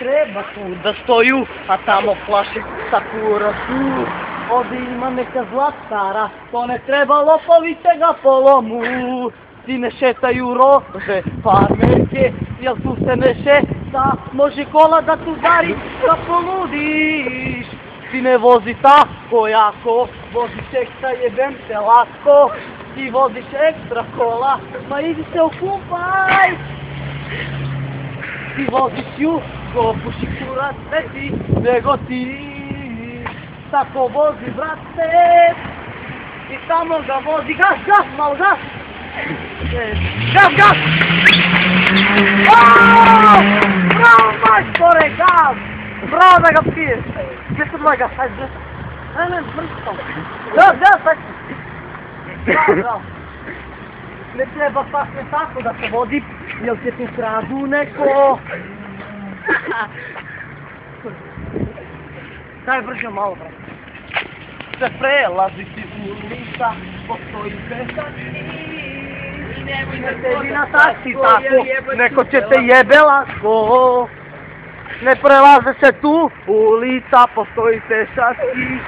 treba tu da stoju, a tamo flaše sakura su. Ovdje ima neka zlatara, to ne treba, lopovi će ga polomu. Sine šetaju rože, farmerke, jel tu se ne šeta, može kola da tu dari, da ponudiš. Sine vozi tako jako, voziš ekstra, jebem se lako, ti voziš ekstra kola, ma idi se okupaj. Ti voziš jugo, puši kurac veći nego ti. Tako vozi, brate, i tamo ga vozi, gas, malo gas. Gas! Oooo! Bravo, majstore, gas! Bravo da ga piješ! Gdje se tvoj gas? Hajde, ne, mrsko! Gas! Bravo! Ne treba tako da se vodi, jel će tu kradu neko? Daj brže malo, brate. Se prelazi ti ulica, postoji pešački. Ne tebi na taksi tako, neko će te jebe lako. Ne prelaze se tu ulica, postoji pešački.